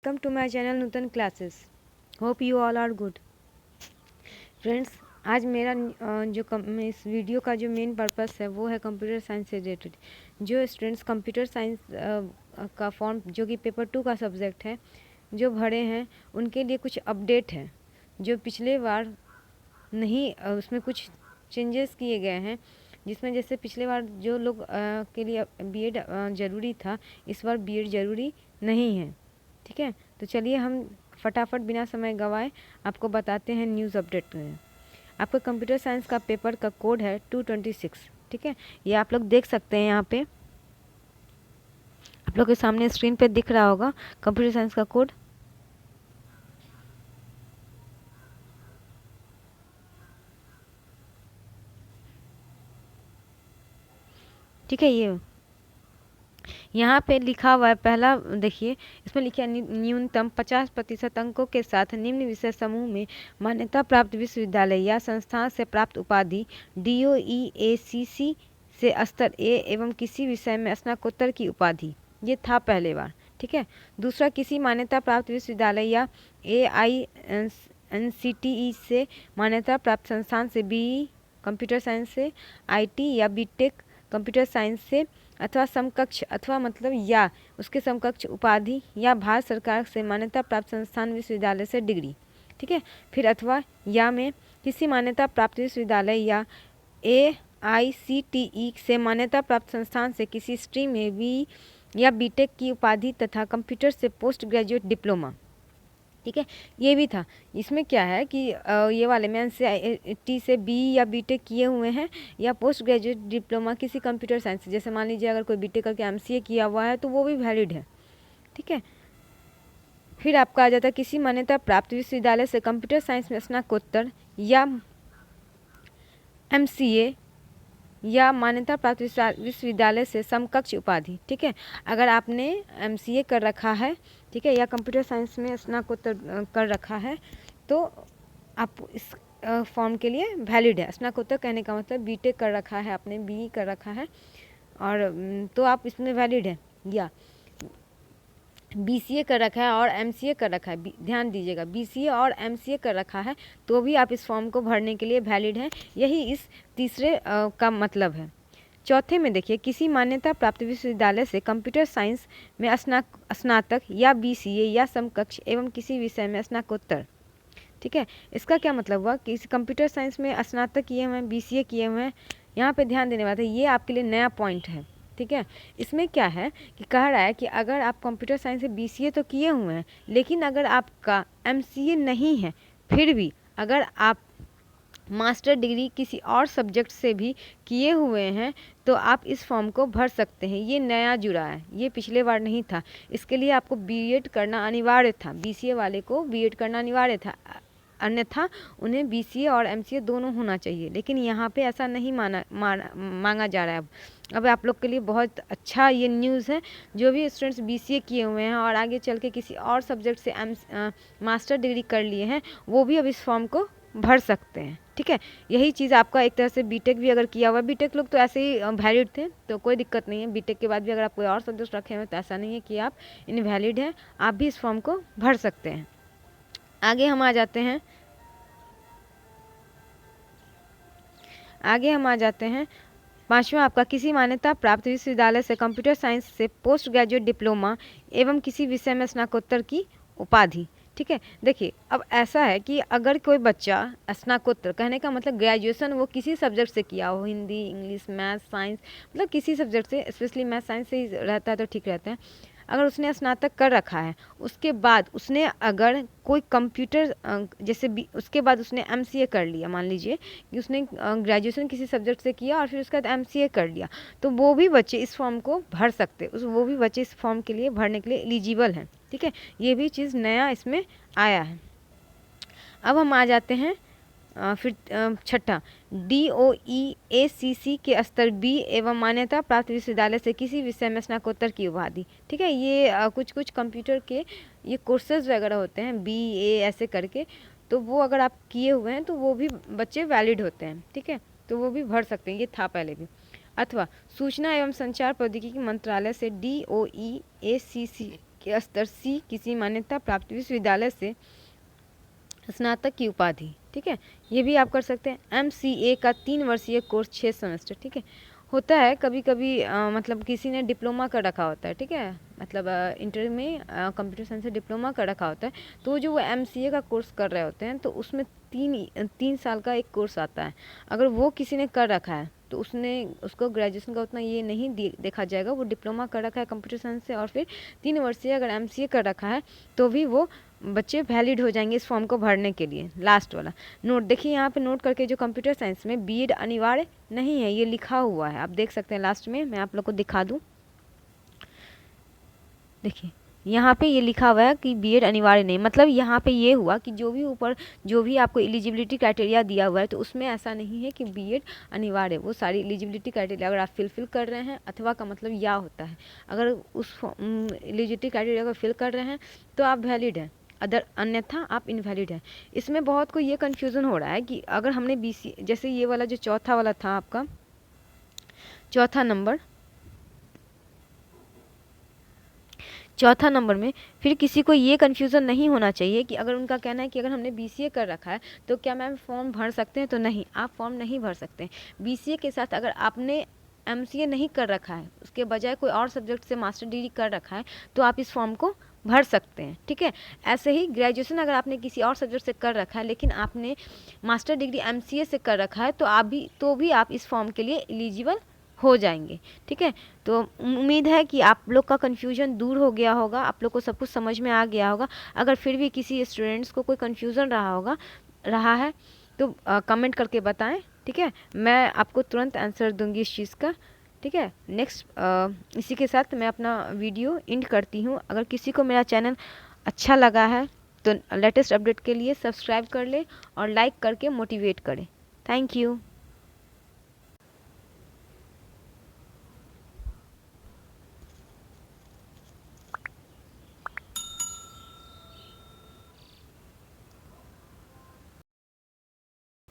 Welcome to my channel Nutan classes. Hope you all are good. Friends, आज मेरा इस video का जो मेन पर्पस है वो है कंप्यूटर साइंस से रिलेटेड। जो स्टूडेंट्स कंप्यूटर साइंस का फॉर्म जो कि पेपर 2 का सब्जेक्ट है जो भरे हैं उनके लिए कुछ अपडेट है। जो पिछले बार नहीं उसमें कुछ चेंजेस किए गए हैं, जिसमें जैसे पिछले बार जो लोग के लिए बीएड ज़रूरी था, इस बार बीएड ज़रूरी नहीं है। ठीक है, तो चलिए हम फटाफट बिना समय गवाए आपको बताते हैं न्यूज़ अपडेट में। आपका कंप्यूटर साइंस का पेपर का कोड है 226। ठीक है, ये आप लोग देख सकते हैं। यहाँ पे आप लोग के सामने स्क्रीन पे दिख रहा होगा कंप्यूटर साइंस का कोड। ठीक है, ये यहाँ पे लिखा हुआ है, पहला देखिए इसमें लिखा है न्यूनतम 50% अंकों के साथ निम्न विषय समूह में मान्यता प्राप्त विश्वविद्यालय या संस्थान से प्राप्त उपाधि DOE-ACC से स्तर ए एवं किसी विषय में स्नातकोत्तर की उपाधि। ये था पहले बार। ठीक है, दूसरा किसी मान्यता प्राप्त विश्वविद्यालय या AICTE से मान्यता प्राप्त संस्थान से BE कंप्यूटर साइंस से, IT या BTech कंप्यूटर साइंस से अथवा समकक्ष अथवा मतलब या उसके समकक्ष उपाधि या भारत सरकार से मान्यता प्राप्त संस्थान विश्वविद्यालय से डिग्री। ठीक है, फिर अथवा या में किसी मान्यता प्राप्त विश्वविद्यालय या AICTE से मान्यता प्राप्त संस्थान से किसी स्ट्रीम में BE या BTech की उपाधि तथा कंप्यूटर से पोस्ट ग्रेजुएट डिप्लोमा। ठीक है, ये भी था। इसमें क्या है कि ये वाले में NCERT से BE या BTech किए हुए हैं या पोस्ट ग्रेजुएट डिप्लोमा किसी कंप्यूटर साइंस से, जैसे मान लीजिए अगर कोई BTech करके MCA किया हुआ है तो वो भी वैलिड है। ठीक है, फिर आपका आ जाता है किसी मान्यता प्राप्त विश्वविद्यालय से कंप्यूटर साइंस में स्नातकोत्तर या MCA या मान्यता प्राप्त विश्वविद्यालय से समकक्ष उपाधि। ठीक है, अगर आपने MCA कर रखा है, ठीक है, या कंप्यूटर साइंस में स्नातकोत्तर कर रखा है तो आप इस फॉर्म के लिए वैलिड है। स्नातकोत्तर कहने का मतलब BTech कर रखा है आपने, BE कर रखा है और तो आप इसमें वैलिड है, या BCA कर रखा है और MCA कर रखा है। ध्यान दीजिएगा, BCA और MCA कर रखा है तो भी आप इस फॉर्म को भरने के लिए वैलिड हैं। यही इस तीसरे का मतलब है। चौथे में देखिए किसी मान्यता प्राप्त विश्वविद्यालय से कंप्यूटर साइंस में स्नातक या BCA या समकक्ष एवं किसी विषय में स्नातकोत्तर। ठीक है, इसका क्या मतलब हुआ कि कंप्यूटर साइंस में स्नातक किए हुए हैं, BCA किए हुए हैं। यहाँ पे ध्यान देने वाला है, ये आपके लिए नया पॉइंट है। ठीक है, इसमें क्या है कि कह रहा है कि अगर आप कंप्यूटर साइंस से BCA तो किए हुए हैं, लेकिन अगर आपका MCA नहीं है, फिर भी अगर आप मास्टर डिग्री किसी और सब्जेक्ट से भी किए हुए हैं तो आप इस फॉर्म को भर सकते हैं। ये नया जुड़ा है, ये पिछले बार नहीं था। इसके लिए आपको BEd करना अनिवार्य था, BCA वाले को BEd करना अनिवार्य था, अन्यथा उन्हें BCA और MCA दोनों होना चाहिए। लेकिन यहाँ पे ऐसा नहीं मांगा जा रहा है। अब आप लोग के लिए बहुत अच्छा ये न्यूज़ है। जो भी स्टूडेंट्स BCA किए हुए हैं और आगे चल के किसी और सब्जेक्ट से मास्टर डिग्री कर लिए हैं, वो भी अब इस फॉर्म को भर सकते हैं। ठीक है, यही चीज़ आपका एक तरह से BTech भी अगर किया हुआ है, BTech लोग तो ऐसे ही वैलिड थे तो कोई दिक्कत नहीं है। BTech के बाद भी अगर आप कोई और सब्जेक्ट रखे हुए तो ऐसा नहीं है कि आप इनवैलिड हैं, आप भी इस फॉर्म को भर सकते हैं। आगे हम आ जाते हैं पांचवा, आपका किसी मान्यता प्राप्त विश्वविद्यालय से कंप्यूटर साइंस से पोस्ट ग्रेजुएट डिप्लोमा एवं किसी विषय में स्नातकोत्तर की उपाधि। ठीक है, देखिए अब ऐसा है कि अगर कोई बच्चा स्नातकोत्तर कहने का मतलब ग्रेजुएशन वो किसी सब्जेक्ट से किया हो, हिंदी, इंग्लिश, मैथ, साइंस, मतलब किसी सब्जेक्ट से, स्पेशली मैथ साइंस से ही रहता है तो ठीक रहता है। अगर उसने स्नातक कर रखा है, उसके बाद उसने अगर कोई कंप्यूटर जैसे उसके बाद उसने MCA कर लिया, मान लीजिए कि उसने ग्रेजुएशन किसी सब्जेक्ट से किया और फिर उसके बाद MCA कर लिया, तो वो भी बच्चे इस फॉर्म को भर सकते, वो भी बच्चे इस फॉर्म के लिए भरने के लिए एलिजिबल हैं। ठीक है, ये भी चीज़ नया इसमें आया है। अब हम आ जाते हैं फिर छठा, DOE-ACC के स्तर B एवं मान्यता प्राप्त विश्वविद्यालय से किसी विषय में स्नातकोत्तर की उपाधि। ठीक है, ये कुछ कंप्यूटर के ये कोर्सेज वगैरह होते हैं BA ऐसे करके, तो वो अगर आप किए हुए हैं तो वो भी बच्चे वैलिड होते हैं। ठीक है, तो वो भी भर सकते हैं, ये था पहले भी। अथवा सूचना एवं संचार प्रौद्योगिकी मंत्रालय से DOE-ACC के स्तर सी किसी मान्यता प्राप्त विश्वविद्यालय से स्नातक की उपाधि, ठीक है, ये भी आप कर सकते हैं। MCA का 3 वर्षीय कोर्स 6 सेमेस्टर, ठीक है। होता है कभी कभी मतलब किसी ने डिप्लोमा कर रखा होता है, ठीक है, मतलब इंटर में कंप्यूटर साइंस से डिप्लोमा कर रखा होता है, तो जो वो MCA का कोर्स कर रहे होते हैं तो उसमें 3 साल का एक कोर्स आता है। अगर वो किसी ने कर रखा है तो उसको ग्रेजुएशन का उतना ये नहीं देखा जाएगा, वो डिप्लोमा कर रखा है कंप्यूटर साइंस से और फिर 3 वर्षीय अगर MCA कर रखा है तो भी वो बच्चे वैलिड हो जाएंगे इस फॉर्म को भरने के लिए। लास्ट वाला नोट देखिए, यहाँ पे नोट करके, जो कंप्यूटर साइंस में बीएड अनिवार्य नहीं है, ये लिखा हुआ है, आप देख सकते हैं लास्ट में, मैं आप लोग को दिखा दूँ। देखिए यहाँ पे ये लिखा हुआ है कि बीएड अनिवार्य नहीं, मतलब यहाँ पे ये हुआ कि जो भी आपको एलिजिबिलिटी क्राइटेरिया दिया हुआ है तो उसमें ऐसा नहीं है कि बीएड अनिवार्य है। वो सारी एलिजिबिलिटी क्राइटेरिया अगर आप फिल कर रहे हैं, अथवा का मतलब यह होता है अगर उस एलिजिबिलिटी क्राइटेरिया को फिल कर रहे हैं तो आप वैलिड हैं, अन्यथा आप इनवैलिड हैं। इसमें बहुत को ये कन्फ्यूज़न हो रहा है कि अगर हमने BC, जैसे ये वाला जो चौथा वाला था आपका, चौथा नंबर में फिर किसी को ये कन्फ्यूज़न नहीं होना चाहिए कि अगर उनका कहना है कि अगर हमने BCA कर रखा है तो क्या मैम फॉर्म भर सकते हैं, तो नहीं, आप फॉर्म नहीं भर सकते। BCA के साथ अगर आपने MCA नहीं कर रखा है, उसके बजाय कोई और सब्जेक्ट से मास्टर डिग्री कर रखा है, तो आप इस फॉर्म को भर सकते हैं, ठीक है। ऐसे ही ग्रेजुएशन अगर आपने किसी और सब्जेक्ट से कर रखा है लेकिन आपने मास्टर डिग्री MCA से कर रखा है तो भी आप इस फॉर्म के लिए एलिजिबल हो जाएंगे, ठीक है। तो उम्मीद है कि आप लोग का कन्फ्यूजन दूर हो गया होगा, आप लोग को सब कुछ समझ में आ गया होगा। अगर फिर भी किसी स्टूडेंट्स को कोई कन्फ्यूज़न रहा है तो कमेंट करके बताएं, ठीक है, मैं आपको तुरंत आंसर दूंगी इस चीज़ का, ठीक है। नेक्स्ट इसी के साथ मैं अपना वीडियो एंड करती हूँ। अगर किसी को मेरा चैनल अच्छा लगा है तो लेटेस्ट अपडेट के लिए सब्सक्राइब कर ले और लाइक करके मोटिवेट करें। Thank you.